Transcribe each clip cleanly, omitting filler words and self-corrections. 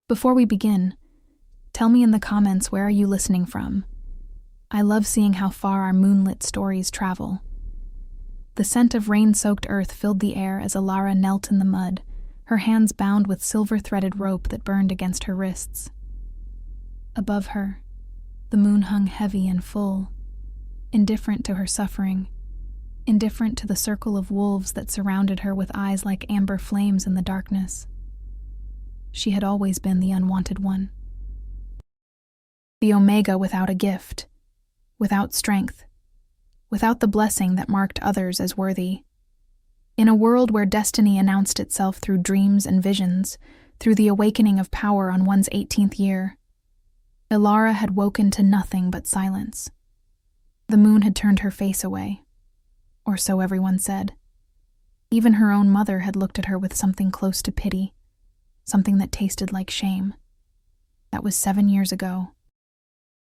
Before we begin, tell me in the comments where are you listening from. I love seeing how far our moonlit stories travel. The scent of rain-soaked earth filled the air as Alara knelt in the mud, her hands bound with silver-threaded rope that burned against her wrists. Above her, the moon hung heavy and full, indifferent to her suffering, indifferent to the circle of wolves that surrounded her with eyes like amber flames in the darkness. She had always been the unwanted one. The Omega without a gift, without strength, without the blessing that marked others as worthy. In a world where destiny announced itself through dreams and visions, through the awakening of power on one's 18th year, Alara had woken to nothing but silence. The moon had turned her face away, or so everyone said. Even her own mother had looked at her with something close to pity, something that tasted like shame. That was 7 years ago.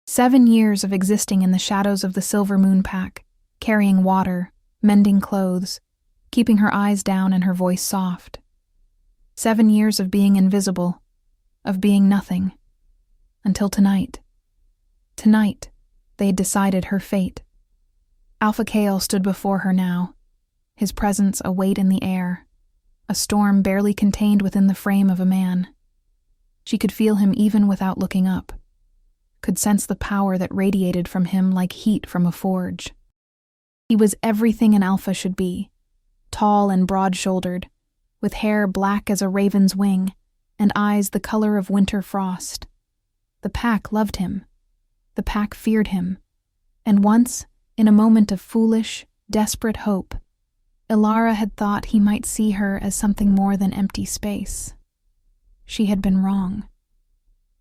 7 years of existing in the shadows of the Silver Moon Pack, carrying water, mending clothes, keeping her eyes down and her voice soft. 7 years of being invisible, of being nothing. Until tonight. Tonight, they had decided her fate. Alpha Kale stood before her now, his presence a weight in the air, a storm barely contained within the frame of a man. She could feel him even without looking up, could sense the power that radiated from him like heat from a forge. He was everything an alpha should be, tall and broad-shouldered, with hair black as a raven's wing and eyes the color of winter frost. The pack loved him. The pack feared him. And once, in a moment of foolish, desperate hope, Alara had thought he might see her as something more than empty space. She had been wrong.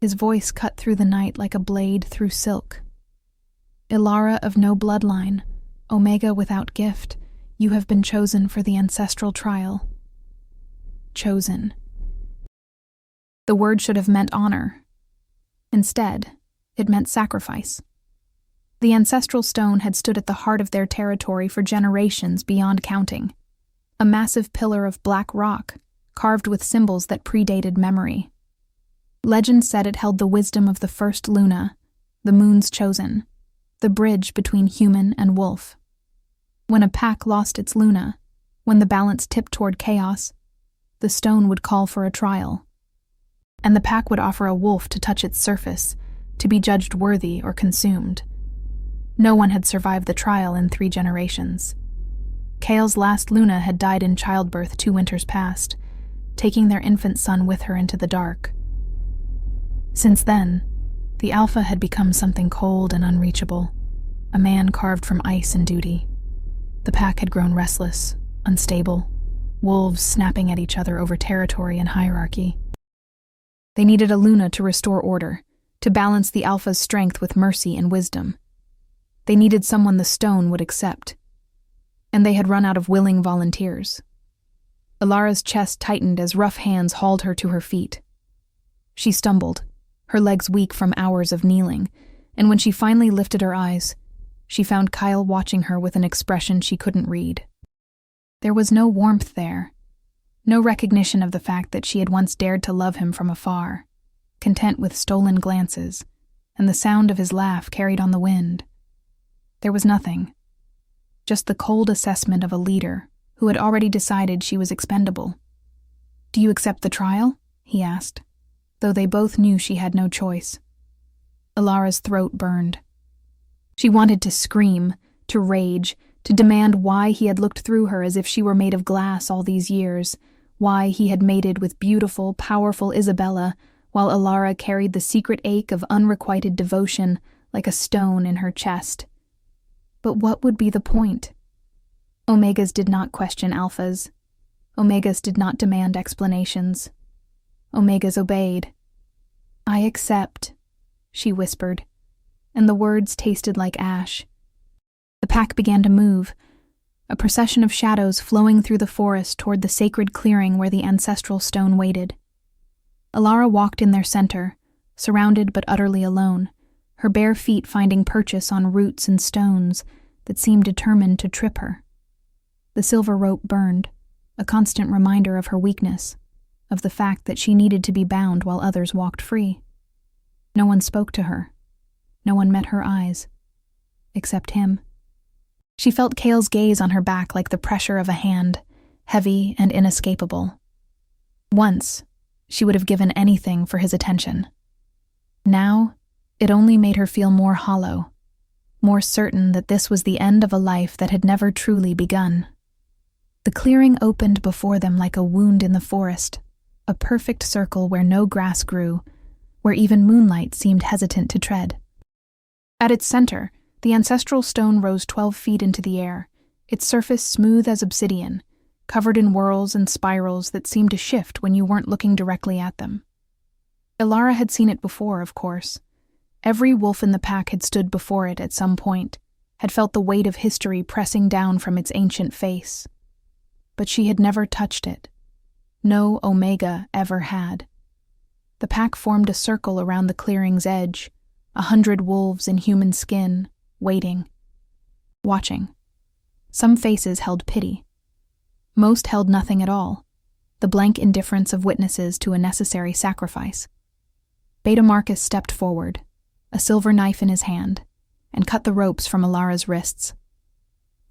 His voice cut through the night like a blade through silk. Alara of no bloodline, Omega without gift, you have been chosen for the ancestral trial. Chosen. The word should have meant honor. Instead, it meant sacrifice. The ancestral stone had stood at the heart of their territory for generations beyond counting. A massive pillar of black rock, carved with symbols that predated memory. Legend said it held the wisdom of the first Luna, the moon's chosen, the bridge between human and wolf. When a pack lost its Luna, when the balance tipped toward chaos, the stone would call for a trial. And the pack would offer a wolf to touch its surface, to be judged worthy or consumed. No one had survived the trial in 3 generations. Kale's last Luna had died in childbirth 2 winters past, taking their infant son with her into the dark. Since then, the Alpha had become something cold and unreachable, a man carved from ice and duty. The pack had grown restless, unstable, wolves snapping at each other over territory and hierarchy. They needed a Luna to restore order, to balance the Alpha's strength with mercy and wisdom. They needed someone the stone would accept. And they had run out of willing volunteers. Alara's chest tightened as rough hands hauled her to her feet. She stumbled, her legs weak from hours of kneeling, and when she finally lifted her eyes, she found Kyle watching her with an expression she couldn't read. There was no warmth there, no recognition of the fact that she had once dared to love him from afar, content with stolen glances, and the sound of his laugh carried on the wind. There was nothing, just the cold assessment of a leader who had already decided she was expendable. "Do you accept the trial?" he asked, though they both knew she had no choice. Alara's throat burned. She wanted to scream, to rage, to demand why he had looked through her as if she were made of glass all these years, why he had mated with beautiful, powerful Isabella, while Alara carried the secret ache of unrequited devotion like a stone in her chest. But what would be the point? Omegas did not question Alphas. Omegas did not demand explanations. Omegas obeyed. "I accept," she whispered, and the words tasted like ash. The pack began to move, a procession of shadows flowing through the forest toward the sacred clearing where the ancestral stone waited. Alara walked in their center, surrounded but utterly alone, her bare feet finding purchase on roots and stones that seemed determined to trip her. The silver rope burned, a constant reminder of her weakness. of the fact that she needed to be bound while others walked free. No one spoke to her. No one met her eyes. Except him. She felt Cale's gaze on her back like the pressure of a hand, heavy and inescapable. Once, she would have given anything for his attention. Now, it only made her feel more hollow, more certain that this was the end of a life that had never truly begun. The clearing opened before them like a wound in the forest, a perfect circle where no grass grew, where even moonlight seemed hesitant to tread. At its center, the ancestral stone rose 12 feet into the air, its surface smooth as obsidian, covered in whorls and spirals that seemed to shift when you weren't looking directly at them. Ilara had seen it before, of course. Every wolf in the pack had stood before it at some point, had felt the weight of history pressing down from its ancient face. But she had never touched it. No Omega ever had. The pack formed a circle around the clearing's edge, 100 wolves in human skin, waiting, watching. Some faces held pity. Most held nothing at all, the blank indifference of witnesses to a necessary sacrifice. Beta Marcus stepped forward, a silver knife in his hand, and cut the ropes from Ilara's wrists.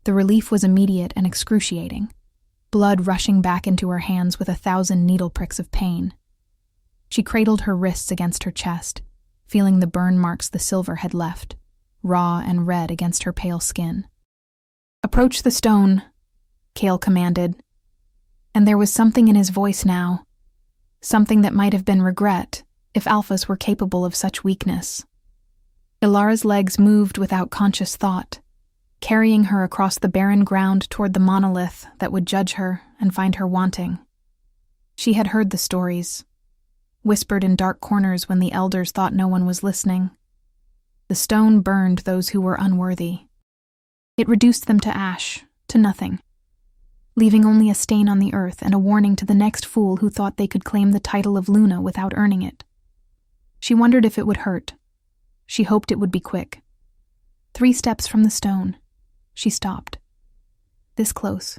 The relief was immediate and excruciating, blood rushing back into her hands with 1,000 needle pricks of pain. She cradled her wrists against her chest, feeling the burn marks the silver had left, raw and red against her pale skin. "Approach the stone," Cale commanded, and there was something in his voice now, something that might have been regret if alphas were capable of such weakness. Ilara's legs moved without conscious thought, carrying her across the barren ground toward the monolith that would judge her and find her wanting. She had heard the stories, whispered in dark corners when the elders thought no one was listening. The stone burned those who were unworthy. It reduced them to ash, to nothing, leaving only a stain on the earth and a warning to the next fool who thought they could claim the title of Luna without earning it. She wondered if it would hurt. She hoped it would be quick. 3 steps from the stone, she stopped. This close,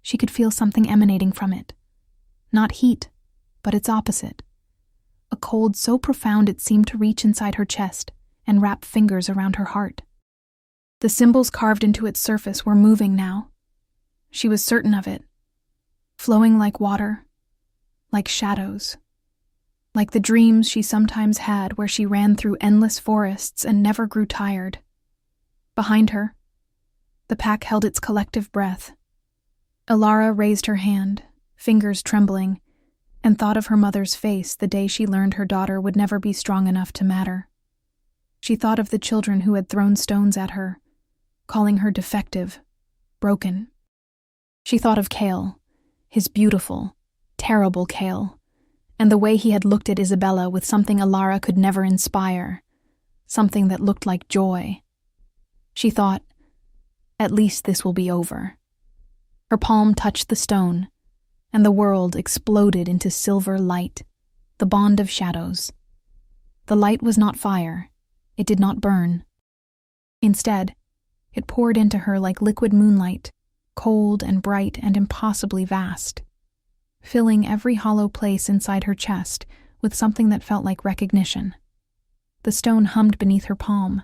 she could feel something emanating from it. Not heat, but its opposite. A cold so profound it seemed to reach inside her chest and wrap fingers around her heart. The symbols carved into its surface were moving now. She was certain of it, flowing like water, like shadows, like the dreams she sometimes had where she ran through endless forests and never grew tired. Behind her, the pack held its collective breath. Ilara raised her hand, fingers trembling, and thought of her mother's face the day she learned her daughter would never be strong enough to matter. She thought of the children who had thrown stones at her, calling her defective, broken. She thought of Cale, his beautiful, terrible Cale, and the way he had looked at Isabella with something Ilara could never inspire, something that looked like joy. She thought, at least this will be over. Her palm touched the stone, and the world exploded into silver light, the bond of shadows. The light was not fire. It did not burn. Instead, it poured into her like liquid moonlight, cold and bright and impossibly vast, filling every hollow place inside her chest with something that felt like recognition. The stone hummed beneath her palm,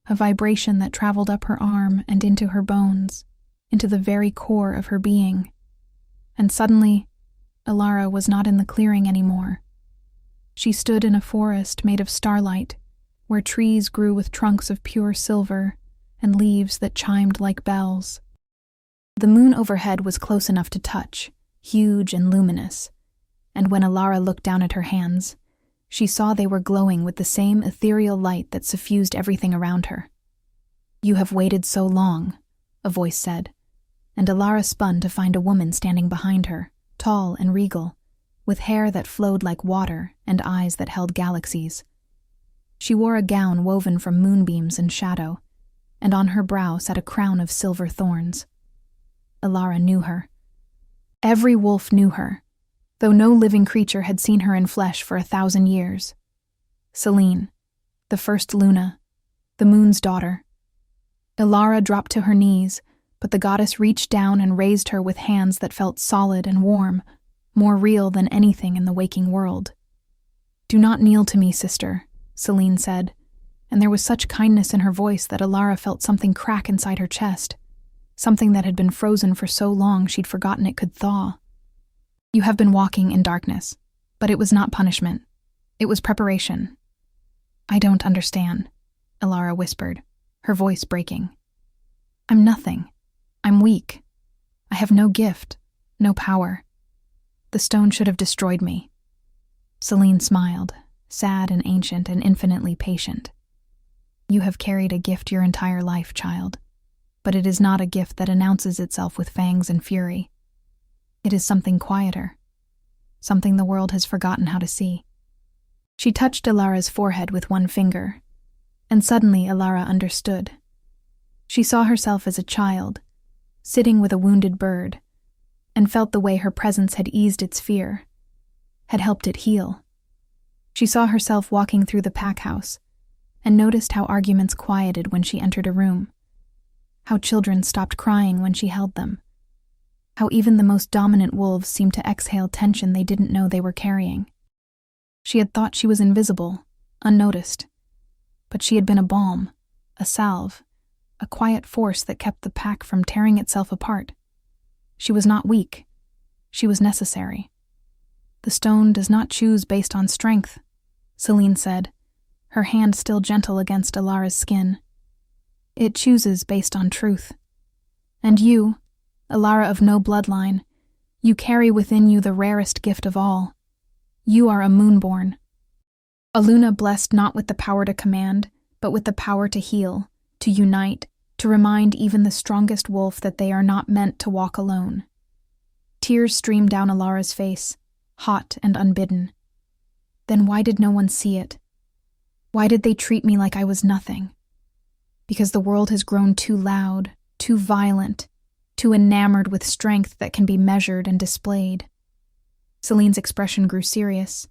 a vibration that traveled up her arm and into her bones, into the very core of her being. And suddenly, Ilara was not in the clearing anymore. She stood in a forest made of starlight, where trees grew with trunks of pure silver and leaves that chimed like bells. The moon overhead was close enough to touch, huge and luminous, and when Ilara looked down at her hands, she saw they were glowing with the same ethereal light that suffused everything around her. "You have waited so long," a voice said, and Ilara spun to find a woman standing behind her, tall and regal, with hair that flowed like water and eyes that held galaxies. She wore a gown woven from moonbeams and shadow, and on her brow sat a crown of silver thorns. Ilara knew her. Every wolf knew her, though no living creature had seen her in flesh for 1,000 years. Selene, the first Luna, the moon's daughter. Ilara dropped to her knees, but the goddess reached down and raised her with hands that felt solid and warm, more real than anything in the waking world. "Do not kneel to me, sister," Celine said, and there was such kindness in her voice that Alara felt something crack inside her chest, something that had been frozen for so long she'd forgotten it could thaw. "You have been walking in darkness, but it was not punishment. It was preparation." "I don't understand," Alara whispered, her voice breaking. "I'm nothing. I'm weak. I have no gift, no power. The stone should have destroyed me." Celine smiled, sad and ancient and infinitely patient. "You have carried a gift your entire life, child, but it is not a gift that announces itself with fangs and fury. It is something quieter, something the world has forgotten how to see." She touched Alara's forehead with one finger, and suddenly Alara understood. She saw herself as a child, sitting with a wounded bird, and felt the way her presence had eased its fear, had helped it heal. She saw herself walking through the pack house, and noticed how arguments quieted when she entered a room, how children stopped crying when she held them, how even the most dominant wolves seemed to exhale tension they didn't know they were carrying. She had thought she was invisible, unnoticed, but she had been a balm, a salve, a quiet force that kept the pack from tearing itself apart. She was not weak. She was necessary. "The stone does not choose based on strength," Celine said, her hand still gentle against Alara's skin. "It chooses based on truth. And you, Alara of no bloodline, you carry within you the rarest gift of all. You are a moonborn. A Luna blessed not with the power to command, but with the power to heal, to unite, to remind even the strongest wolf that they are not meant to walk alone." Tears streamed down Alara's face, hot and unbidden. "Then why did no one see it? Why did they treat me like I was nothing? Because the world has grown too loud, too violent, too enamored with strength that can be measured and displayed." Celine's expression grew serious.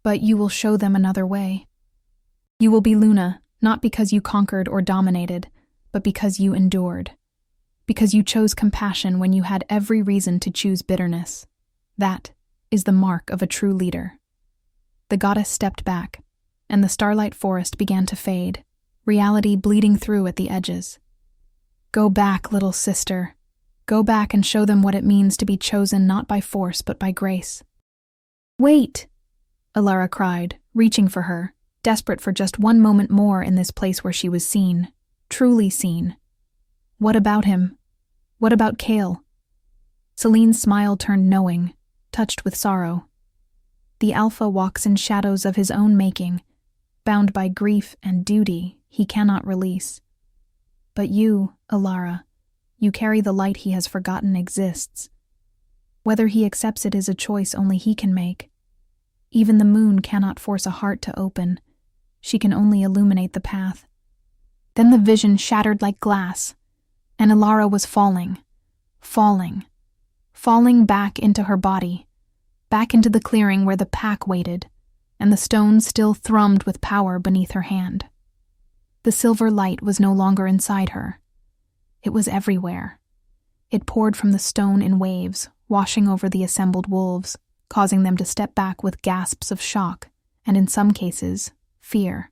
"But you will show them another way. You will be Luna, not because you conquered or dominated, but because you endured. Because you chose compassion when you had every reason to choose bitterness. That is the mark of a true leader." The goddess stepped back, and the starlight forest began to fade, reality bleeding through at the edges. "Go back, little sister. Go back and show them what it means to be chosen not by force but by grace." "Wait!" Alara cried, reaching for her, desperate for just one moment more in this place where she was seen, truly seen. "What about him? What about Kale?" Celine's smile turned knowing, touched with sorrow. "The Alpha walks in shadows of his own making, bound by grief and duty he cannot release. But you, Alara, you carry the light he has forgotten exists. Whether he accepts it is a choice only he can make. Even the moon cannot force a heart to open. She can only illuminate the path." Then the vision shattered like glass, and Alara was falling back into her body, back into the clearing where the pack waited, and the stone still thrummed with power beneath her hand. The silver light was no longer inside her. It was everywhere. It poured from the stone in waves, washing over the assembled wolves, causing them to step back with gasps of shock, and in some cases, fear.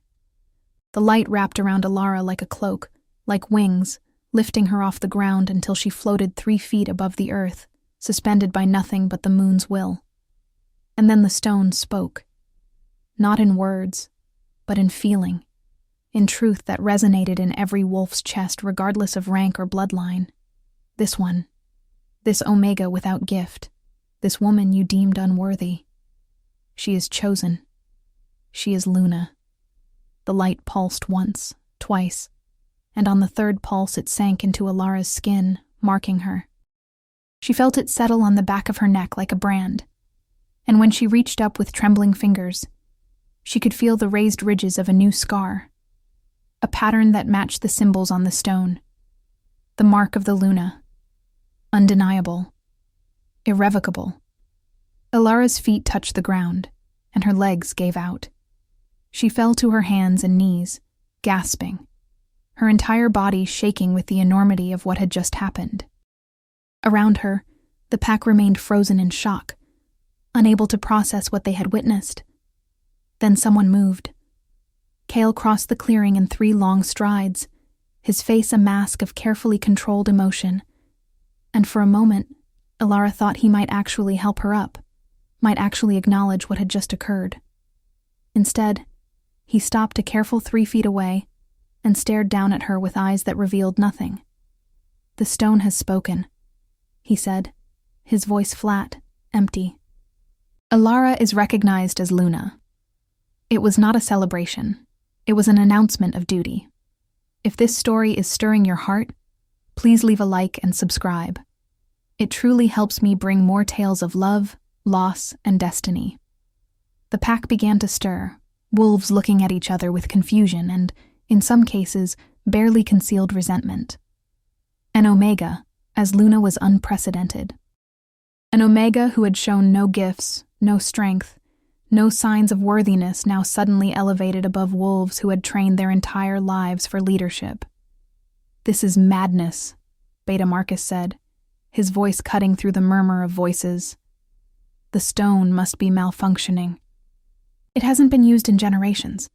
The light wrapped around Alara like a cloak, like wings, lifting her off the ground until she floated 3 feet above the earth, suspended by nothing but the moon's will. And then the stone spoke. Not in words, but in feeling, in truth that resonated in every wolf's chest regardless of rank or bloodline. This one, this Omega without gift, this woman you deemed unworthy. She is chosen. She is Luna. The light pulsed once, twice, and on the third pulse it sank into Alara's skin, marking her. She felt it settle on the back of her neck like a brand, and when she reached up with trembling fingers, she could feel the raised ridges of a new scar, a pattern that matched the symbols on the stone. The mark of the Luna. Undeniable. Irrevocable. Alara's feet touched the ground, and her legs gave out. She fell to her hands and knees, gasping, her entire body shaking with the enormity of what had just happened. Around her, the pack remained frozen in shock, unable to process what they had witnessed. Then someone moved. Cale crossed the clearing in 3 long strides, his face a mask of carefully controlled emotion, and for a moment, Ilara thought he might actually help her up, might actually acknowledge what had just occurred. Instead, he stopped a careful 3 feet away and stared down at her with eyes that revealed nothing. "The stone has spoken," he said, his voice flat, empty. Ilara is recognized as Luna. It was not a celebration. It was an announcement of duty. If this story is stirring your heart, please leave a like and subscribe. It truly helps me bring more tales of love, loss, and destiny. The pack began to stir, wolves looking at each other with confusion and, in some cases, barely concealed resentment. An Omega, as Luna was unprecedented. An Omega who had shown no gifts, no strength, no signs of worthiness, now suddenly elevated above wolves who had trained their entire lives for leadership. "This is madness," Beta Marcus said, his voice cutting through the murmur of voices. "The stone must be malfunctioning." "It hasn't been used in generations.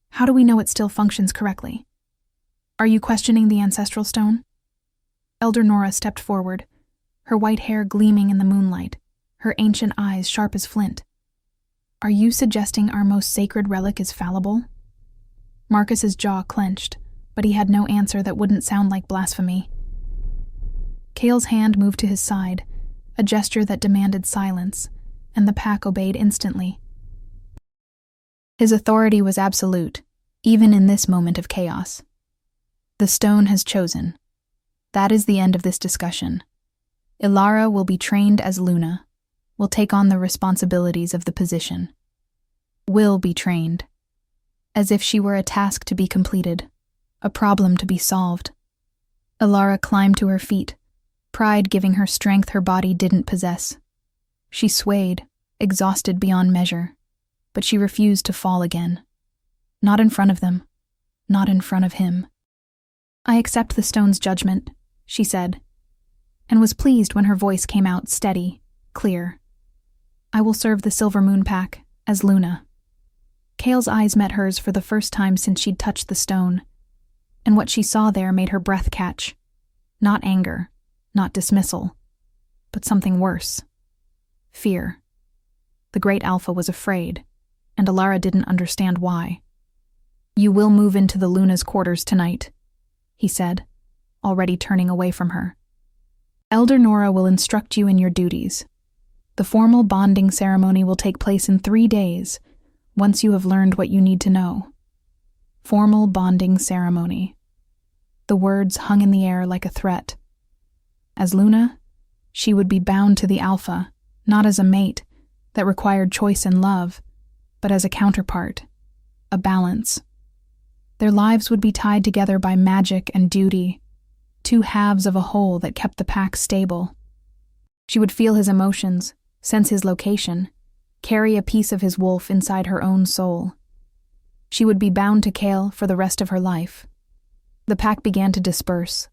How do we know it still functions correctly? Are you questioning the ancestral stone?" Elder Nora stepped forward, her white hair gleaming in the moonlight, her ancient eyes sharp as flint. "Are you suggesting our most sacred relic is fallible?" Marcus's jaw clenched, but he had no answer that wouldn't sound like blasphemy. Cale's hand moved to his side, a gesture that demanded silence, and the pack obeyed instantly. His authority was absolute, even in this moment of chaos. "The stone has chosen. That is the end of this discussion. Ilara will be trained as Luna, will take on the responsibilities of the position. Will be trained. As if she were a task to be completed, a problem to be solved." Ilara climbed to her feet, pride giving her strength her body didn't possess. She swayed, exhausted beyond measure, but she refused to fall again. Not in front of them, not in front of him. "I accept the stone's judgment," she said, and was pleased when her voice came out steady, clear. "I will serve the Silver Moon Pack as Luna." Cale's eyes met hers for the first time since she'd touched the stone, and what she saw there made her breath catch. Not anger, not dismissal, but something worse. Fear. The Great Alpha was afraid, and Ilara didn't understand why. "You will move into the Luna's quarters tonight," he said, already turning away from her. "Elder Nora will instruct you in your duties. The formal bonding ceremony will take place in 3 days, once you have learned what you need to know." Formal bonding ceremony. The words hung in the air like a threat. As Luna, she would be bound to the Alpha, not as a mate that required choice and love, but as a counterpart, a balance. Their lives would be tied together by magic and duty, 2 halves of a whole that kept the pack stable. She would feel his emotions, sense his location, carry a piece of his wolf inside her own soul. She would be bound to Cale for the rest of her life. The pack began to disperse,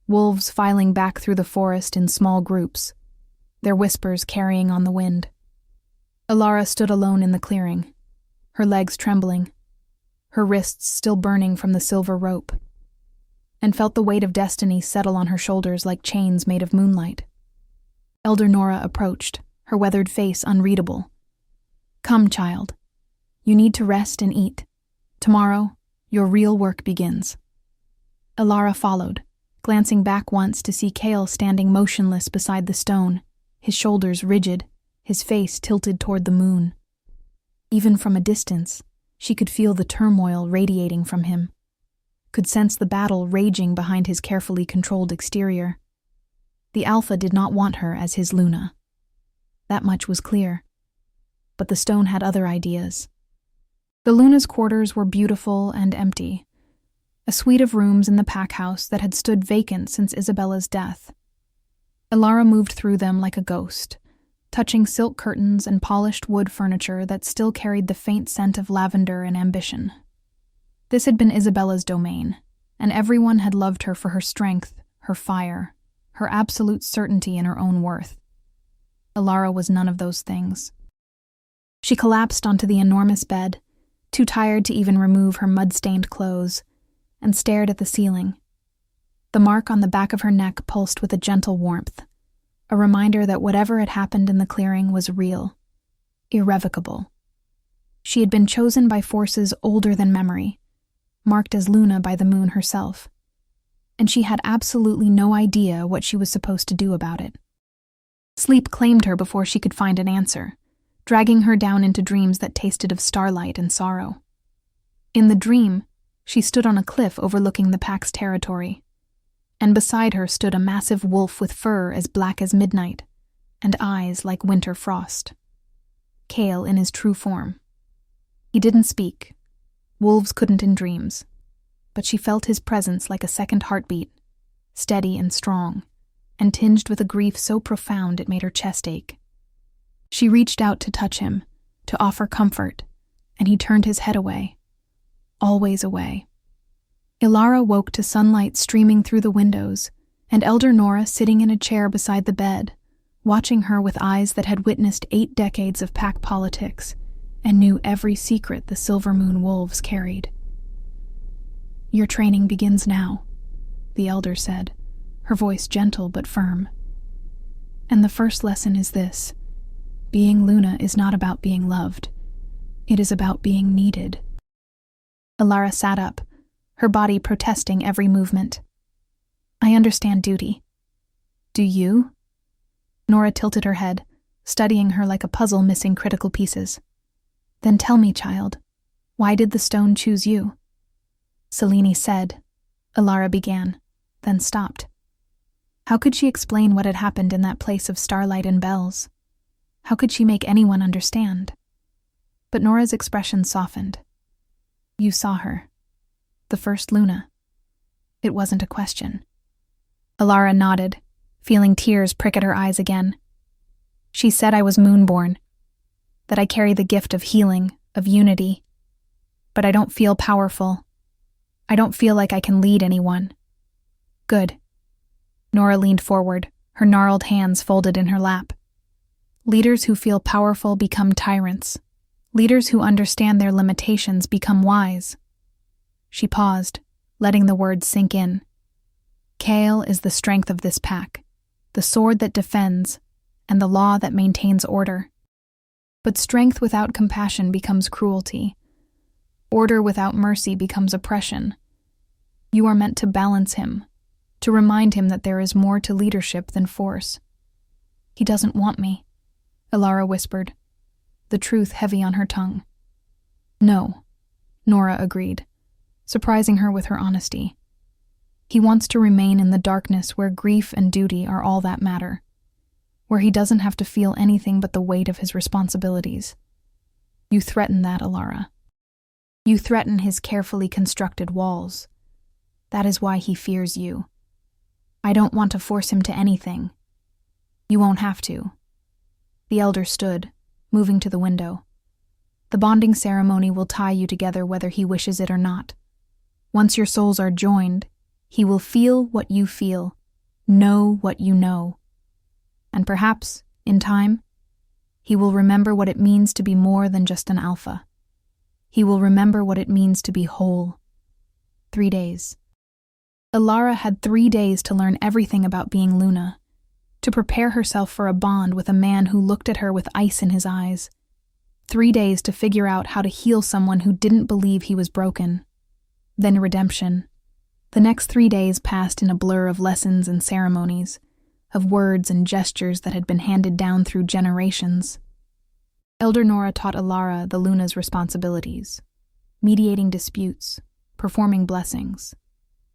wolves filing back through the forest in small groups, their whispers carrying on the wind. Ilara stood alone in the clearing, her legs trembling, her wrists still burning from the silver rope, and felt the weight of destiny settle on her shoulders like chains made of moonlight. Elder Nora approached, her weathered face unreadable. "Come, child. You need to rest and eat. Tomorrow, your real work begins." Ilara followed, glancing back once to see Cale standing motionless beside the stone, his shoulders rigid, his face tilted toward the moon. Even from a distance, she could feel the turmoil radiating from him, could sense the battle raging behind his carefully controlled exterior. The Alpha did not want her as his Luna. That much was clear. But the stone had other ideas. The Luna's quarters were beautiful and empty, a suite of rooms in the pack house that had stood vacant since Isabella's death. Ilara moved through them like a ghost, touching silk curtains and polished wood furniture that still carried the faint scent of lavender and ambition. This had been Isabella's domain, and everyone had loved her for her strength, her fire, her absolute certainty in her own worth. Alara was none of those things. She collapsed onto the enormous bed, too tired to even remove her mud-stained clothes, and stared at the ceiling. The mark on the back of her neck pulsed with a gentle warmth, a reminder that whatever had happened in the clearing was real, irrevocable. She had been chosen by forces older than memory, marked as Luna by the moon herself, and she had absolutely no idea what she was supposed to do about it. Sleep claimed her before she could find an answer, dragging her down into dreams that tasted of starlight and sorrow. In the dream, she stood on a cliff overlooking the pack's territory, and beside her stood a massive wolf with fur as black as midnight and eyes like winter frost. Kale in his true form. He didn't speak. Wolves couldn't in dreams, but she felt his presence like a second heartbeat, steady and strong, and tinged with a grief so profound it made her chest ache. She reached out to touch him, to offer comfort, and he turned his head away. Always away. Alara woke to sunlight streaming through the windows, and Elder Nora sitting in a chair beside the bed, watching her with eyes that had witnessed 8 decades of pack politics and knew every secret the Silver Moon wolves carried. "Your training begins now," the elder said, her voice gentle but firm. "And the first lesson is this: being Luna is not about being loved. It is about being needed." Alara sat up, her body protesting every movement. "I understand duty. Do you?" Nora tilted her head, studying her like a puzzle missing critical pieces. "Then tell me, child, why did the stone choose you?" Selene said, Alara began, then stopped. How could she explain what had happened in that place of starlight and bells? How could she make anyone understand? But Nora's expression softened. "You saw her. The first Luna. It wasn't a question." Alara nodded, feeling tears prick at her eyes again. "She said I was moonborn, that I carry the gift of healing, of unity. But I don't feel powerful. I don't feel like I can lead anyone." "Good." Nora leaned forward, her gnarled hands folded in her lap. "Leaders who feel powerful become tyrants. Leaders who understand their limitations become wise." She paused, letting the words sink in. "Kale is the strength of this pack, the sword that defends, and the law that maintains order. But strength without compassion becomes cruelty. Order without mercy becomes oppression. You are meant to balance him, to remind him that there is more to leadership than force." "He doesn't want me," Alara whispered, the truth heavy on her tongue. "No," Nora agreed, surprising her with her honesty. "He wants to remain in the darkness where grief and duty are all that matter, where he doesn't have to feel anything but the weight of his responsibilities. You threaten that, Alara. You threaten his carefully constructed walls. That is why he fears you. I don't want to force him to anything. You won't have to." The elder stood, moving to the window. "The bonding ceremony will tie you together whether he wishes it or not. Once your souls are joined, he will feel what you feel, know what you know. And perhaps, in time, he will remember what it means to be more than just an alpha. He will remember what it means to be whole." 3 days. Alara had 3 days to learn everything about being Luna, to prepare herself for a bond with a man who looked at her with ice in his eyes. 3 days to figure out how to heal someone who didn't believe he was broken. Then redemption. The next 3 days passed in a blur of lessons and ceremonies, of words and gestures that had been handed down through generations. Elder Nora taught Alara the Luna's responsibilities: mediating disputes, performing blessings,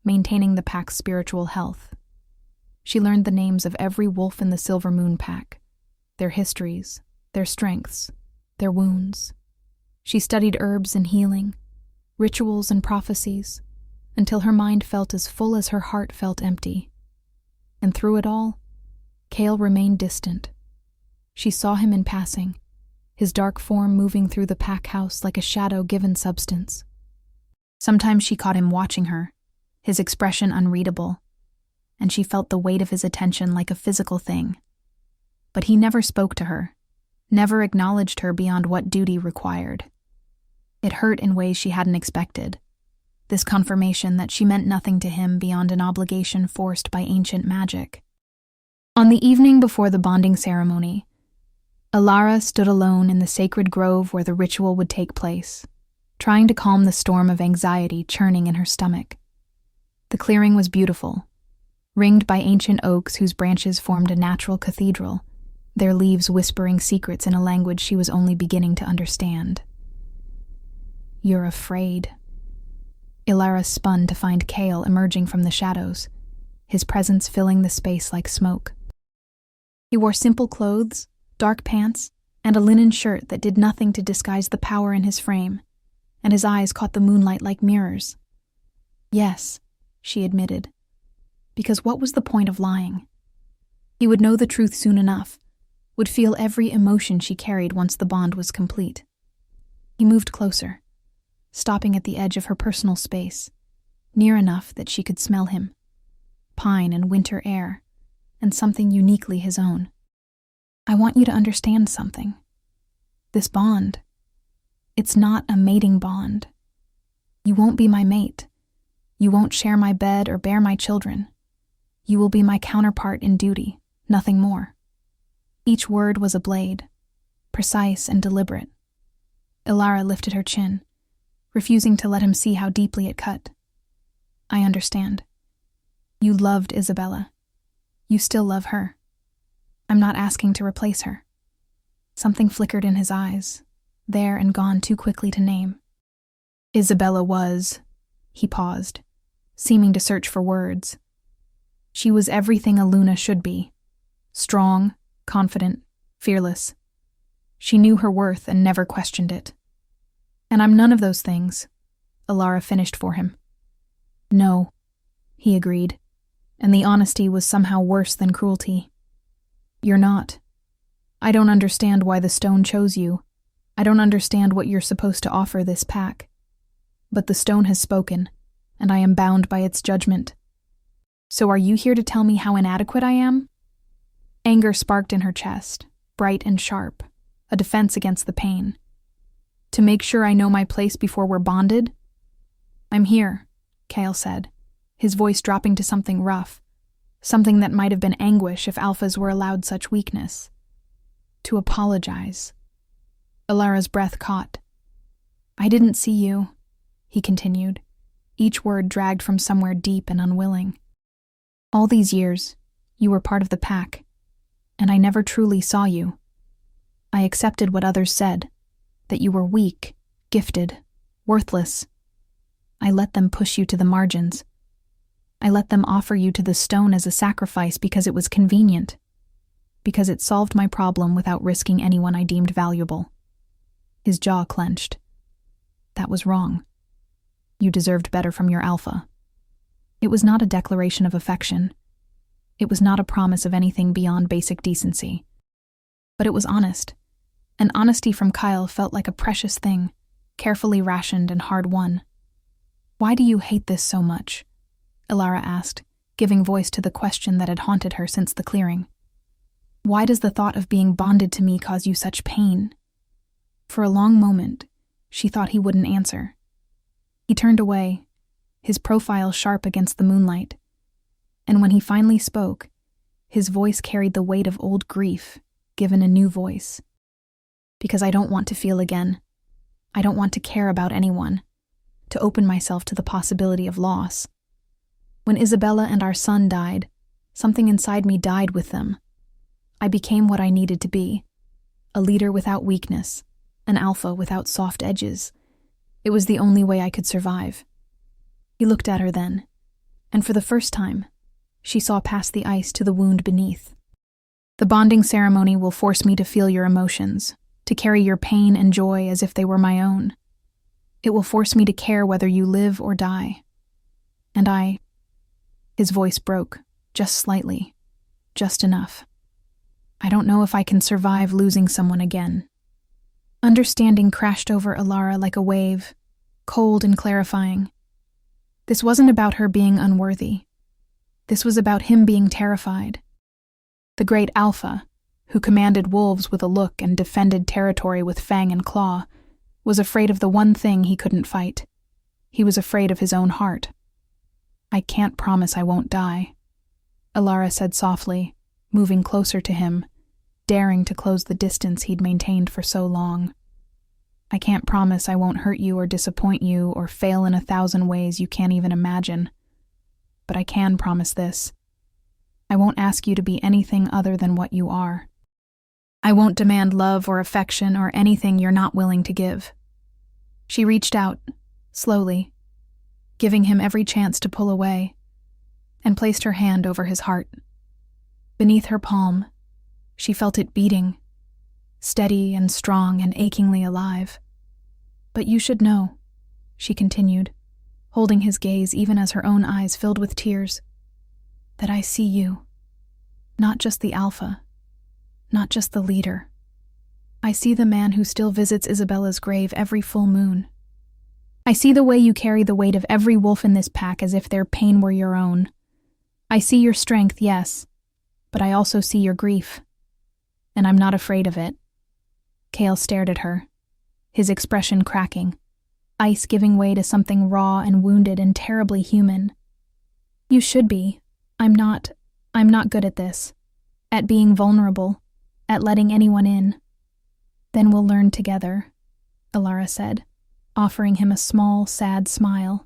maintaining the pack's spiritual health. She learned the names of every wolf in the Silver Moon pack, their histories, their strengths, their wounds. She studied herbs and healing, rituals and prophecies, until her mind felt as full as her heart felt empty. And through it all, Kale remained distant. She saw him in passing, his dark form moving through the pack house like a shadow given substance. Sometimes she caught him watching her, his expression unreadable, and she felt the weight of his attention like a physical thing. But he never spoke to her, never acknowledged her beyond what duty required. It hurt in ways she hadn't expected, this confirmation that she meant nothing to him beyond an obligation forced by ancient magic. On the evening before the bonding ceremony, Alara stood alone in the sacred grove where the ritual would take place, trying to calm the storm of anxiety churning in her stomach. The clearing was beautiful, ringed by ancient oaks whose branches formed a natural cathedral, their leaves whispering secrets in a language she was only beginning to understand. "You're afraid." Ilara spun to find Kale emerging from the shadows, his presence filling the space like smoke. He wore simple clothes, dark pants, and a linen shirt that did nothing to disguise the power in his frame, and his eyes caught the moonlight like mirrors. Yes, she admitted, because what was the point of lying? He would know the truth soon enough, would feel every emotion she carried once the bond was complete. He moved closer, stopping at the edge of her personal space, near enough that she could smell him, pine and winter air, and something uniquely his own. "I want you to understand something. This bond, it's not a mating bond. You won't be my mate. You won't share my bed or bear my children. You will be my counterpart in duty, nothing more." Each word was a blade, precise and deliberate. Ilara lifted her chin, refusing to let him see how deeply it cut. "I understand. You loved Isabella. You still love her. I'm not asking to replace her." Something flickered in his eyes, there and gone too quickly to name. Isabella was, he paused, seeming to search for words. She was everything a Luna should be. Strong, confident, fearless. She knew her worth and never questioned it. "And I'm none of those things," Ilara finished for him. "No," he agreed, and the honesty was somehow worse than cruelty. "You're not. I don't understand why the stone chose you. I don't understand what you're supposed to offer this pack. But the stone has spoken, and I am bound by its judgment. So are you here to tell me how inadequate I am?" Anger sparked in her chest, bright and sharp, a defense against the pain. "To make sure I know my place before we're bonded?" "I'm here," Kale said, his voice dropping to something rough, something that might have been anguish if alphas were allowed such weakness. "To apologize." Ilara's breath caught. "I didn't see you," he continued, each word dragged from somewhere deep and unwilling. "All these years, you were part of the pack, and I never truly saw you. I accepted what others said, that you were weak, gifted, worthless. I let them push you to the margins. I let them offer you to the stone as a sacrifice because it was convenient, because it solved my problem without risking anyone I deemed valuable." His jaw clenched. "That was wrong. You deserved better from your alpha." It was not a declaration of affection. It was not a promise of anything beyond basic decency. But it was honest, and honesty from Kyle felt like a precious thing, carefully rationed and hard-won. "Why do you hate this so much?" Ilara asked, giving voice to the question that had haunted her since the clearing. "Why does the thought of being bonded to me cause you such pain?" For a long moment, she thought he wouldn't answer. He turned away, his profile sharp against the moonlight, and when he finally spoke, his voice carried the weight of old grief, given a new voice. "Because I don't want to feel again. I don't want to care about anyone, to open myself to the possibility of loss. When Isabella and our son died, something inside me died with them. I became what I needed to be, a leader without weakness, an alpha without soft edges. It was the only way I could survive." He looked at her then, and for the first time, she saw past the ice to the wound beneath. "The bonding ceremony will force me to feel your emotions, to carry your pain and joy as if they were my own. It will force me to care whether you live or die. And His voice broke, just slightly, just enough. "I don't know if I can survive losing someone again." Understanding crashed over Ilara like a wave, cold and clarifying. This wasn't about her being unworthy. This was about him being terrified. The great alpha, who commanded wolves with a look and defended territory with fang and claw, was afraid of the one thing he couldn't fight. He was afraid of his own heart. "I can't promise I won't die," Alara said softly, moving closer to him, daring to close the distance he'd maintained for so long. "I can't promise I won't hurt you or disappoint you or fail in 1,000 ways you can't even imagine. But I can promise this. I won't ask you to be anything other than what you are. I won't demand love or affection or anything you're not willing to give." She reached out, slowly, giving him every chance to pull away, and placed her hand over his heart. Beneath her palm, she felt it beating, steady and strong and achingly alive. "But you should know," she continued, holding his gaze even as her own eyes filled with tears, "that I see you. Not just the alpha, not just the leader. I see the man who still visits Isabella's grave every full moon. I see the way you carry the weight of every wolf in this pack as if their pain were your own. I see your strength, yes, but I also see your grief. And I'm not afraid of it." Cale stared at her, his expression cracking, ice giving way to something raw and wounded and terribly human. "You should be. I'm not good at this. At being vulnerable. At letting anyone in." "Then we'll learn together," Alara said, offering him a small, sad smile.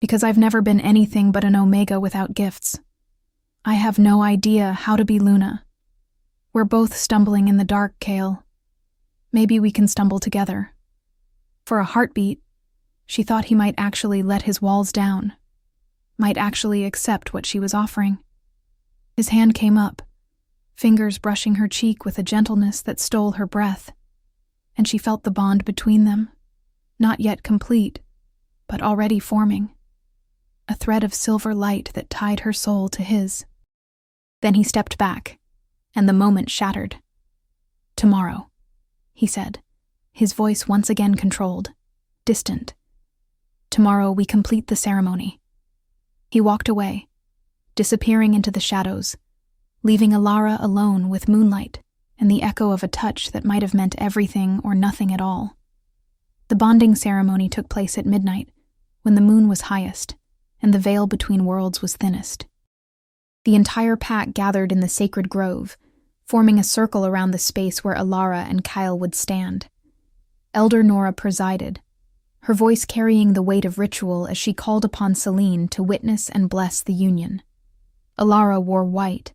"Because I've never been anything but an Omega without gifts. I have no idea how to be Luna. We're both stumbling in the dark, Cale. Maybe we can stumble together." For a heartbeat, she thought he might actually let his walls down, might actually accept what she was offering. His hand came up, fingers brushing her cheek with a gentleness that stole her breath, and she felt the bond between them, not yet complete, but already forming, a thread of silver light that tied her soul to his. Then he stepped back, and the moment shattered. "Tomorrow," he said, his voice once again controlled, distant. "Tomorrow we complete the ceremony." He walked away, disappearing into the shadows, leaving Alara alone with moonlight and the echo of a touch that might have meant everything or nothing at all. The bonding ceremony took place at midnight, when the moon was highest and the veil between worlds was thinnest. The entire pack gathered in the sacred grove, forming a circle around the space where Alara and Kyle would stand. Elder Nora presided, her voice carrying the weight of ritual as she called upon Celine to witness and bless the union. Alara wore white,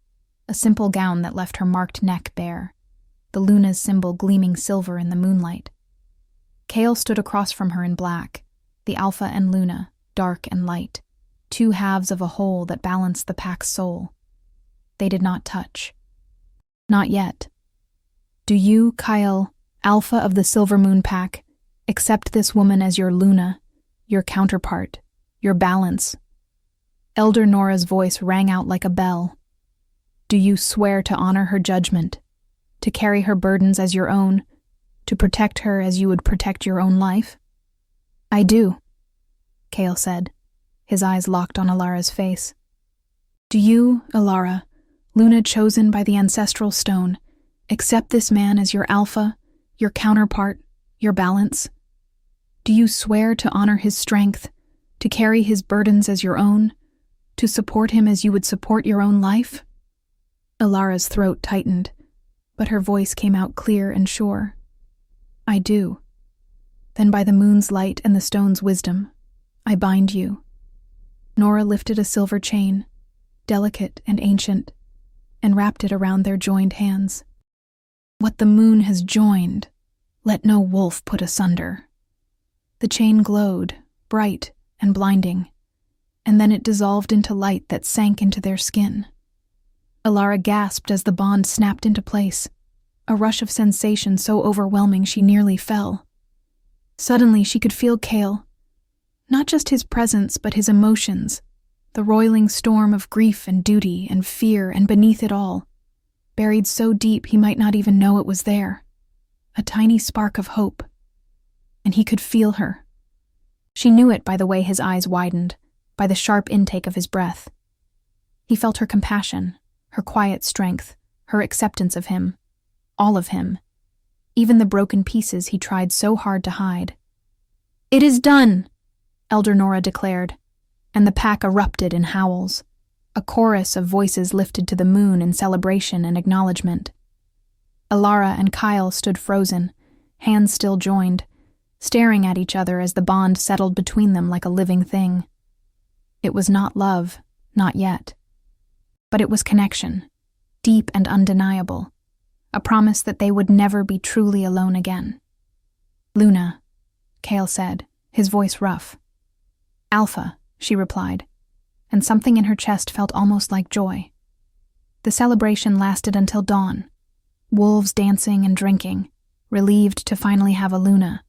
a simple gown that left her marked neck bare, the Luna's symbol gleaming silver in the moonlight. Kale stood across from her in black, the Alpha and Luna, dark and light, two halves of a whole that balanced the pack's soul. They did not touch. Not yet. "Do you, Kyle, Alpha of the Silver Moon Pack, accept this woman as your Luna, your counterpart, your balance?" Elder Nora's voice rang out like a bell. "Do you swear to honor her judgment, to carry her burdens as your own, to protect her as you would protect your own life?" "I do," Kale said, his eyes locked on Alara's face. "Do you, Alara, Luna chosen by the ancestral stone, accept this man as your alpha, your counterpart, your balance? Do you swear to honor his strength, to carry his burdens as your own, to support him as you would support your own life?" Alara's throat tightened, but her voice came out clear and sure. "I do. Then by the moon's light and the stone's wisdom, I bind you." Nora lifted a silver chain, delicate and ancient, and wrapped it around their joined hands. "What the moon has joined, let no wolf put asunder." The chain glowed, bright and blinding, and then it dissolved into light that sank into their skin. Alara gasped as the bond snapped into place, a rush of sensation so overwhelming she nearly fell. Suddenly she could feel Kale, not just his presence but his emotions, the roiling storm of grief and duty and fear, and beneath it all, buried so deep he might not even know it was there, a tiny spark of hope. And he could feel her. She knew it by the way his eyes widened, by the sharp intake of his breath. He felt her compassion, her quiet strength, her acceptance of him, all of him, even the broken pieces he tried so hard to hide. "It is done," Elder Nora declared, and the pack erupted in howls. A chorus of voices lifted to the moon in celebration and acknowledgement. Alara and Kyle stood frozen, hands still joined, staring at each other as the bond settled between them like a living thing. It was not love, not yet. But it was connection, deep and undeniable, a promise that they would never be truly alone again. "Luna," Kale said, his voice rough. "Alpha," she replied, and something in her chest felt almost like joy. The celebration lasted until dawn, wolves dancing and drinking, relieved to finally have a Luna,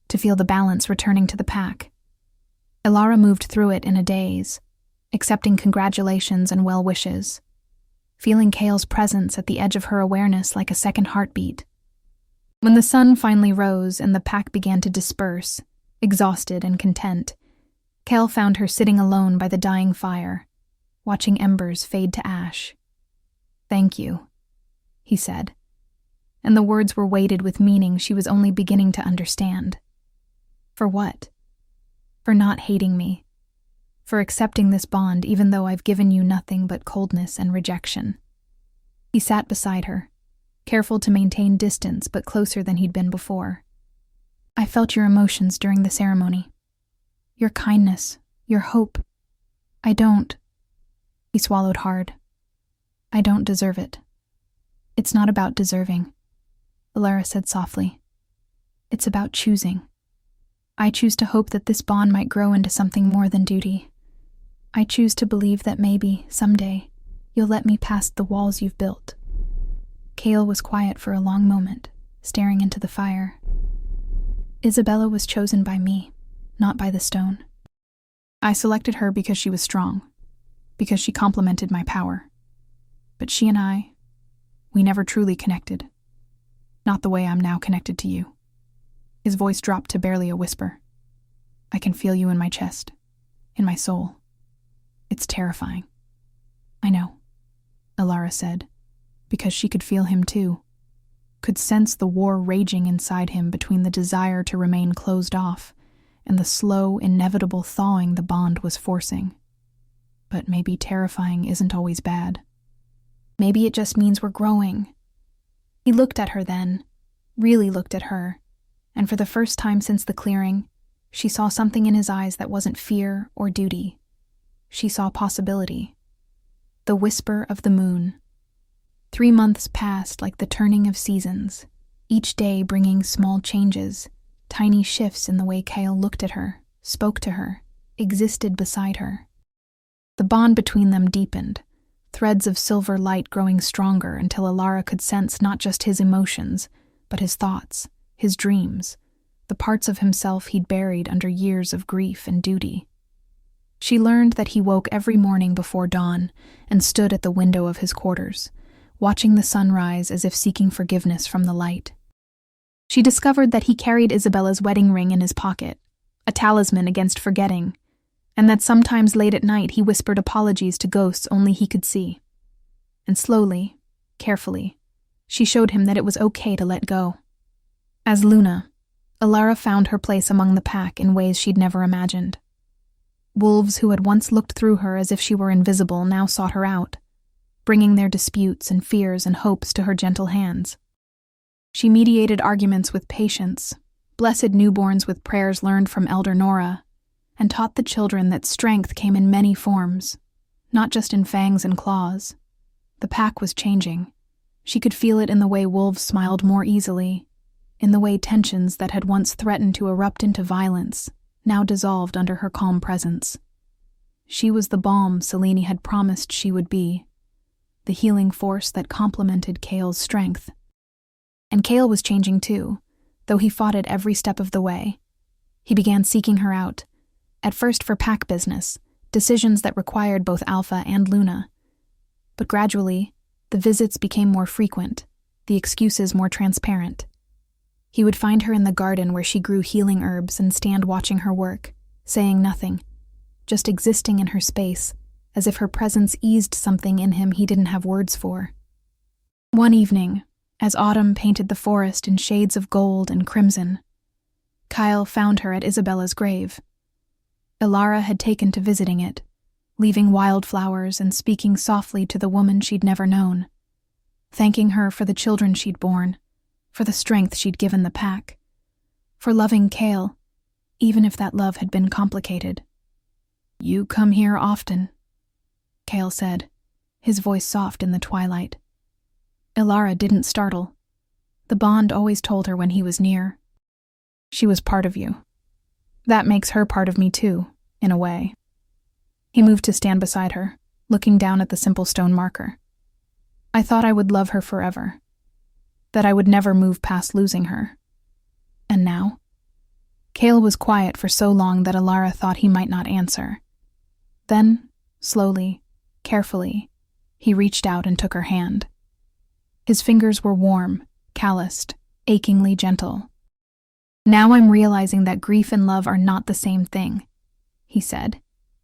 to feel the balance returning to the pack. Alara moved through it in a daze, accepting congratulations and well wishes, feeling Kale's presence at the edge of her awareness like a second heartbeat. When the sun finally rose and the pack began to disperse, exhausted and content, Kale found her sitting alone by the dying fire, watching embers fade to ash. "Thank you," he said, and the words were weighted with meaning she was only beginning to understand. For what? For not hating me. For accepting this bond even though I've given you nothing but coldness and rejection. He sat beside her, careful to maintain distance but closer than he'd been before. "I felt your emotions during the ceremony. Your kindness, your hope. I don't." He swallowed hard. "I don't deserve it." "It's not about deserving," Alara said softly. "It's about choosing. I choose to hope that this bond might grow into something more than duty. I choose to believe that maybe, someday, you'll let me past the walls you've built." Kale was quiet for a long moment, staring into the fire. "Isabella was chosen by me, not by the stone. I selected her because she was strong, because she complemented my power. But she and I, we never truly connected. Not the way I'm now connected to you." His voice dropped to barely a whisper. "I can feel you in my chest, in my soul. It's terrifying." "I know," Alara said, because she could feel him too, could sense the war raging inside him between the desire to remain closed off and the slow, inevitable thawing the bond was forcing. But maybe terrifying isn't always bad. Maybe it just means we're growing. He looked at her then, really looked at her, and for the first time since the clearing, she saw something in his eyes that wasn't fear or duty. She saw possibility. The whisper of the moon. 3 months passed like the turning of seasons, each day bringing small changes, tiny shifts in the way Kale looked at her, spoke to her, existed beside her. The bond between them deepened, threads of silver light growing stronger until Alara could sense not just his emotions, but his thoughts, his dreams, the parts of himself he'd buried under years of grief and duty. She learned that he woke every morning before dawn and stood at the window of his quarters, watching the sun rise as if seeking forgiveness from the light. She discovered that he carried Isabella's wedding ring in his pocket, a talisman against forgetting, and that sometimes late at night he whispered apologies to ghosts only he could see. And slowly, carefully, she showed him that it was okay to let go. As Luna, Alara found her place among the pack in ways she'd never imagined. Wolves who had once looked through her as if she were invisible now sought her out, bringing their disputes and fears and hopes to her gentle hands. She mediated arguments with patience, blessed newborns with prayers learned from Elder Nora, and taught the children that strength came in many forms, not just in fangs and claws. The pack was changing. She could feel it in the way wolves smiled more easily, in the way tensions that had once threatened to erupt into violence now dissolved under her calm presence. She was the balm Selene had promised she would be, the healing force that complemented Kale's strength. And Kale was changing too, though he fought it every step of the way. He began seeking her out, at first for pack business, decisions that required both Alpha and Luna. But gradually, the visits became more frequent, the excuses more transparent. He would find her in the garden where she grew healing herbs and stand watching her work, saying nothing, just existing in her space, as if her presence eased something in him he didn't have words for. One evening, as autumn painted the forest in shades of gold and crimson, Kyle found her at Isabella's grave. Ilara had taken to visiting it, leaving wildflowers and speaking softly to the woman she'd never known, thanking her for the children she'd borne, for the strength she'd given the pack, for loving Kale, even if that love had been complicated. "You come here often," Kale said, his voice soft in the twilight. Ilara didn't startle. The bond always told her when he was near. "She was part of you. That makes her part of me too, in a way." He moved to stand beside her, looking down at the simple stone marker. "I thought I would love her forever, that I would never move past losing her. And now?" Kale was quiet for so long that Ilara thought he might not answer. Then, slowly, carefully, he reached out and took her hand. His fingers were warm, calloused, achingly gentle. "Now I'm realizing that grief and love are not the same thing," he said,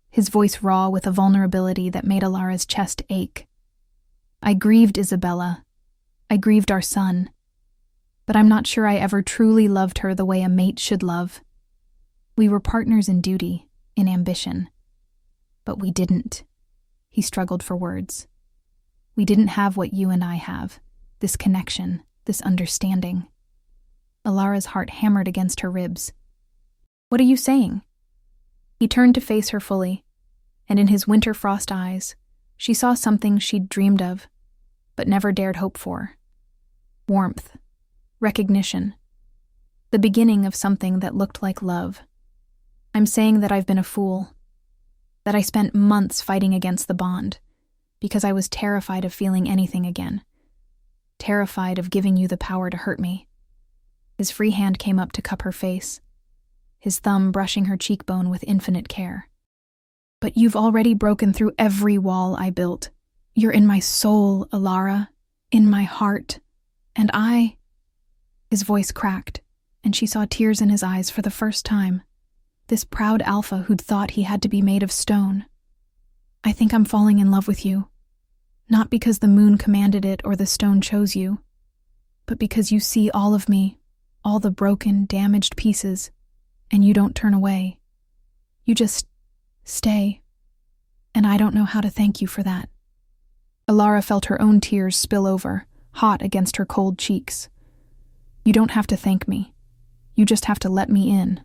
his voice raw with a vulnerability that made Ilara's chest ache. "I grieved Isabella. I grieved our son. But I'm not sure I ever truly loved her the way a mate should love. We were partners in duty, in ambition. But we didn't." He struggled for words. "We didn't have what you and I have, this connection, this understanding." Ilara's heart hammered against her ribs. "What are you saying?" He turned to face her fully, and in his winter frost eyes, she saw something she'd dreamed of, but never dared hope for. Warmth, recognition, the beginning of something that looked like love. "I'm saying that I've been a fool, that I spent months fighting against the bond, because I was terrified of feeling anything again, terrified of giving you the power to hurt me." His free hand came up to cup her face, his thumb brushing her cheekbone with infinite care. "But you've already broken through every wall I built. You're in my soul, Ilara, in my heart, and I—" His voice cracked, and she saw tears in his eyes for the first time. This proud alpha who'd thought he had to be made of stone. "I think I'm falling in love with you. Not because the moon commanded it or the stone chose you, but because you see all of me, all the broken, damaged pieces, and you don't turn away. You just stay. And I don't know how to thank you for that." Ilara felt her own tears spill over, hot against her cold cheeks. "You don't have to thank me. You just have to let me in.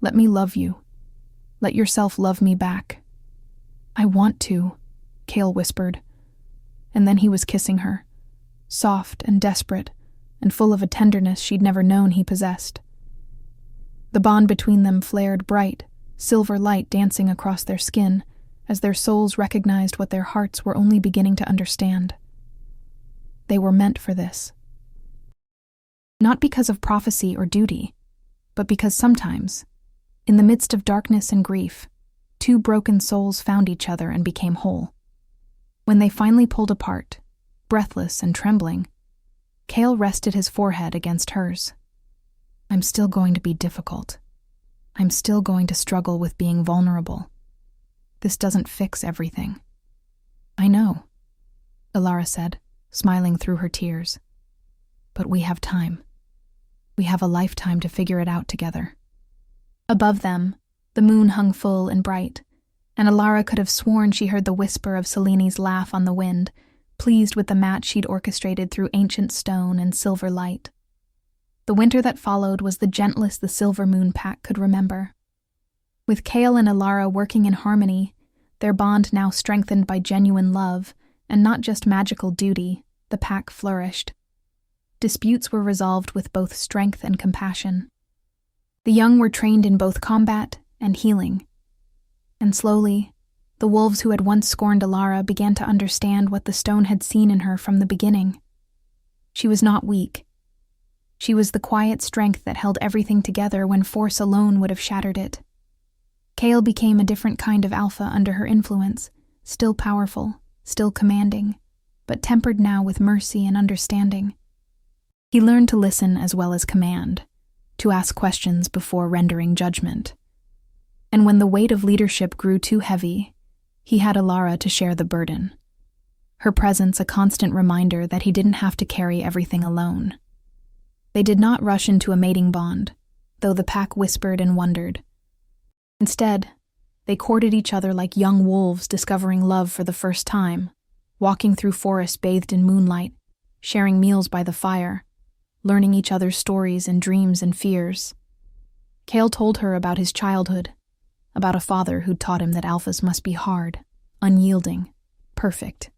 Let me love you. Let yourself love me back." "I want to," Kale whispered. And then he was kissing her, soft and desperate, and full of a tenderness she'd never known he possessed. The bond between them flared bright, silver light dancing across their skin, as their souls recognized what their hearts were only beginning to understand. They were meant for this. Not because of prophecy or duty, but because sometimes, in the midst of darkness and grief, two broken souls found each other and became whole. When they finally pulled apart, breathless and trembling, Kale rested his forehead against hers. "I'm still going to be difficult. I'm still going to struggle with being vulnerable. This doesn't fix everything." "I know," Ilara said, smiling through her tears. "But we have time. We have a lifetime to figure it out together." Above them, the moon hung full and bright, and Ilara could have sworn she heard the whisper of Seleni's laugh on the wind, pleased with the match she'd orchestrated through ancient stone and silver light. The winter that followed was the gentlest the Silver Moon pack could remember. With Kale and Ilara working in harmony, their bond now strengthened by genuine love, and not just magical duty, the pack flourished. Disputes were resolved with both strength and compassion. The young were trained in both combat and healing. And slowly, the wolves who had once scorned Ilara began to understand what the stone had seen in her from the beginning. She was not weak. She was the quiet strength that held everything together when force alone would have shattered it. Kale became a different kind of alpha under her influence, still powerful, still commanding, but tempered now with mercy and understanding. He learned to listen as well as command, to ask questions before rendering judgment. And when the weight of leadership grew too heavy, he had Ilara to share the burden. her presence a constant reminder that he didn't have to carry everything alone. They did not rush into a mating bond, though the pack whispered and wondered. Instead, they courted each other like young wolves discovering love for the first time, walking through forests bathed in moonlight, sharing meals by the fire, learning each other's stories and dreams and fears. Kale told her about his childhood, about a father who'd taught him that alphas must be hard, unyielding, perfect.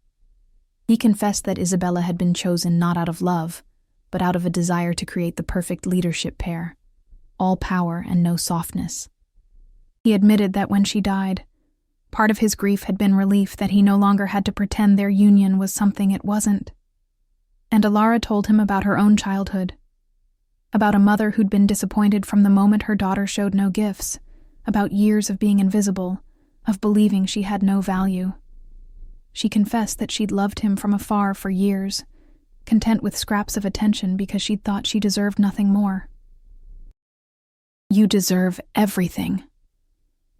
He confessed that Isabella had been chosen not out of love, but out of a desire to create the perfect leadership pair, all power and no softness. He admitted that when she died, part of his grief had been relief that he no longer had to pretend their union was something it wasn't. And Alara told him about her own childhood, about a mother who'd been disappointed from the moment her daughter showed no gifts, about years of being invisible, of believing she had no value. She confessed that she'd loved him from afar for years, content with scraps of attention because she'd thought she deserved nothing more. "You deserve everything,"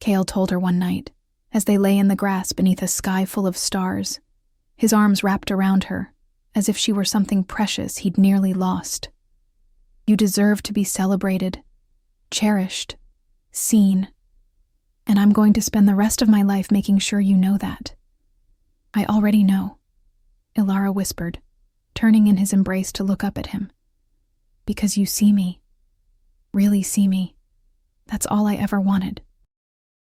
Kale told her one night, as they lay in the grass beneath a sky full of stars, his arms wrapped around her, as if she were something precious he'd nearly lost. "You deserve to be celebrated, cherished, seen, and I'm going to spend the rest of my life making sure you know that." "I already know," Ilara whispered, turning in his embrace to look up at him. "Because you see me, really see me. That's all I ever wanted."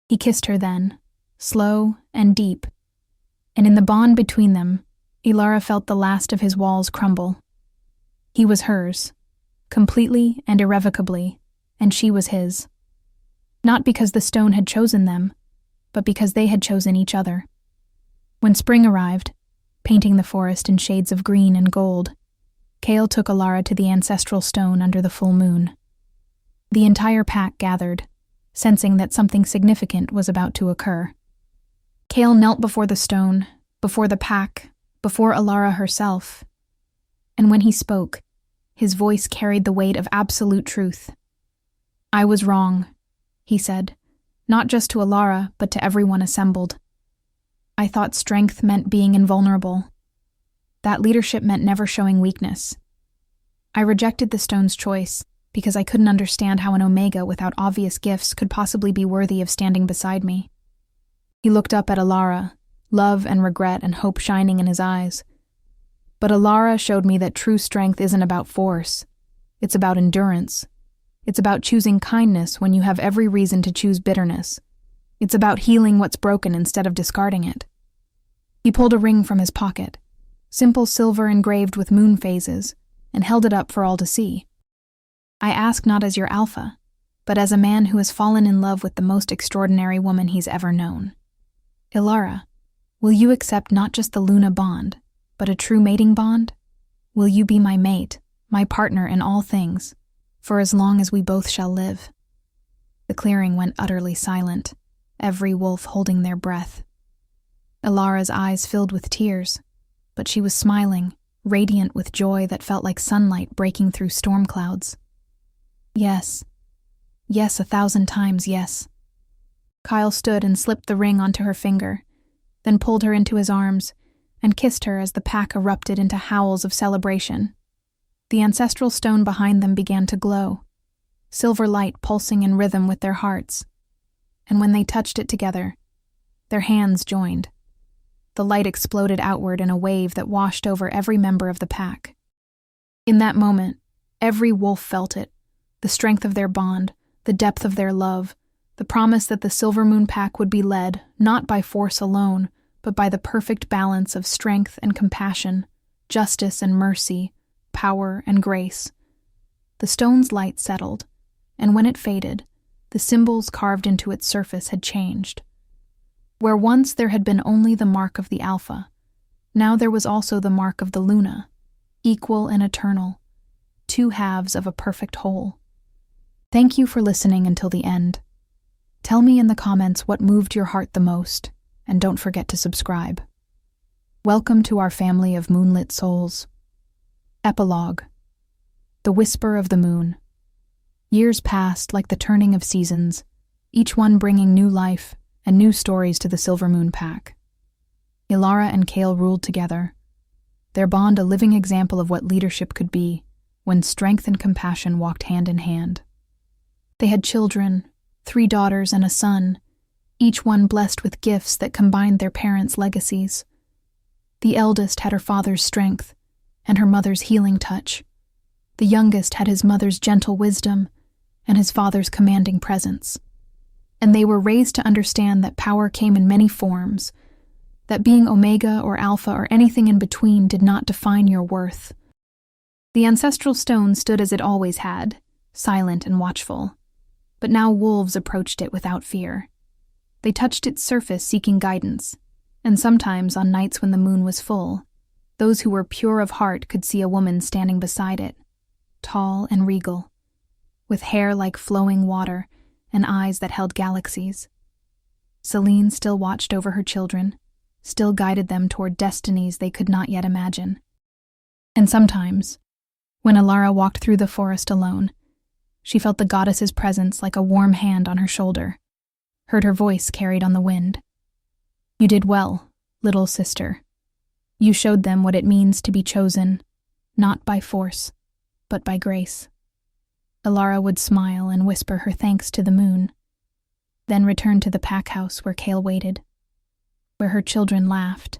He kissed her then, slow and deep, and in the bond between them, Ilara felt the last of his walls crumble. He was hers, completely and irrevocably, and she was his. Not because the stone had chosen them, but because they had chosen each other. When spring arrived, painting the forest in shades of green and gold, Kale took Alara to the ancestral stone under the full moon. The entire pack gathered, sensing that something significant was about to occur. Kale knelt before the stone, before the pack, before Alara herself, and when he spoke, his voice carried the weight of absolute truth. "I was wrong," he said, not just to Alara, but to everyone assembled. "I thought strength meant being invulnerable. That leadership meant never showing weakness. I rejected the stone's choice because I couldn't understand how an Omega without obvious gifts could possibly be worthy of standing beside me." He looked up at Alara, love and regret and hope shining in his eyes. "But Alara showed me that true strength isn't about force. It's about endurance. It's about choosing kindness when you have every reason to choose bitterness. It's about healing what's broken instead of discarding it." He pulled a ring from his pocket, simple silver engraved with moon phases, and held it up for all to see. "I ask not as your alpha, but as a man who has fallen in love with the most extraordinary woman he's ever known. Ilara, will you accept not just the Luna bond, but a true mating bond? Will you be my mate, my partner in all things, for as long as we both shall live?" The clearing went utterly silent, every wolf holding their breath. Ilara's eyes filled with tears, but she was smiling, radiant with joy that felt like sunlight breaking through storm clouds. "Yes. Yes, 1,000 times yes." Kyle stood and slipped the ring onto her finger, then pulled her into his arms and kissed her as the pack erupted into howls of celebration. The ancestral stone behind them began to glow, silver light pulsing in rhythm with their hearts, and when they touched it together, their hands joined. The light exploded outward in a wave that washed over every member of the pack. In that moment, every wolf felt it, the strength of their bond, the depth of their love, the promise that the Silver Moon pack would be led, not by force alone, but by the perfect balance of strength and compassion, justice and mercy, power and grace. The stone's light settled, and when it faded, the symbols carved into its surface had changed. Where once there had been only the mark of the Alpha, now there was also the mark of the Luna, equal and eternal, two halves of a perfect whole. Thank you for listening until the end. Tell me in the comments what moved your heart the most, and don't forget to subscribe. Welcome to our family of moonlit souls. Epilogue. The Whisper of the Moon. Years passed like the turning of seasons, each one bringing new life and new stories to the Silver Moon pack. Ilara and Kale ruled together, their bond a living example of what leadership could be when strength and compassion walked hand in hand. They had children, 3 daughters and a son, each one blessed with gifts that combined their parents' legacies. The eldest had her father's strength and her mother's healing touch. The youngest had his mother's gentle wisdom and his father's commanding presence. And they were raised to understand that power came in many forms, that being Omega or Alpha or anything in between did not define your worth. The ancestral stone stood as it always had, silent and watchful, but now wolves approached it without fear. They touched its surface seeking guidance, and sometimes on nights when the moon was full, those who were pure of heart could see a woman standing beside it, tall and regal, with hair like flowing water and eyes that held galaxies. Celine still watched over her children, still guided them toward destinies they could not yet imagine. And sometimes, when Ilara walked through the forest alone, she felt the goddess's presence like a warm hand on her shoulder, heard her voice carried on the wind. You did well, little sister. You showed them what it means to be chosen, not by force, but by grace. Ilara would smile and whisper her thanks to the moon, then return to the pack house where Kale waited, where her children laughed,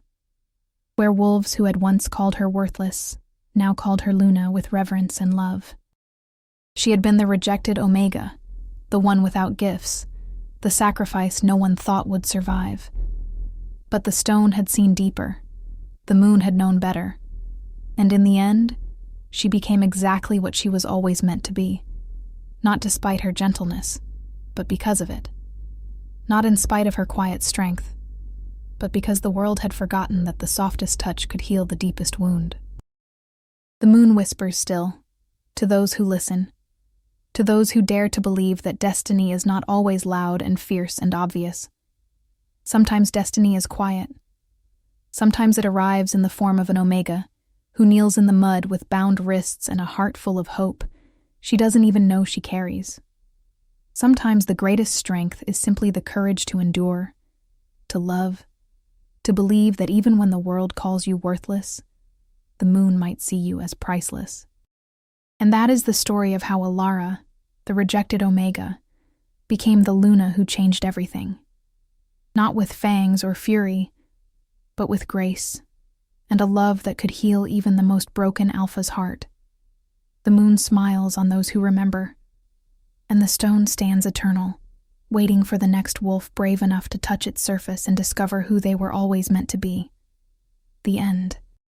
where wolves who had once called her worthless now called her Luna with reverence and love. She had been the rejected Omega, the one without gifts, the sacrifice no one thought would survive. But the stone had seen deeper, the moon had known better, and in the end, she became exactly what she was always meant to be, not despite her gentleness, but because of it. Not in spite of her quiet strength, but because the world had forgotten that the softest touch could heal the deepest wound. The moon whispers still, to those who listen, to those who dare to believe that destiny is not always loud and fierce and obvious. Sometimes destiny is quiet. Sometimes it arrives in the form of an Omega, who kneels in the mud with bound wrists and a heart full of hope she doesn't even know she carries. Sometimes the greatest strength is simply the courage to endure, to love, to believe that even when the world calls you worthless, the moon might see you as priceless. And that is the story of how Ilara, the rejected Omega, became the Luna who changed everything. Not with fangs or fury, but with grace, and a love that could heal even the most broken Alpha's heart. The moon smiles on those who remember, and the stone stands eternal, waiting for the next wolf brave enough to touch its surface and discover who they were always meant to be. The end.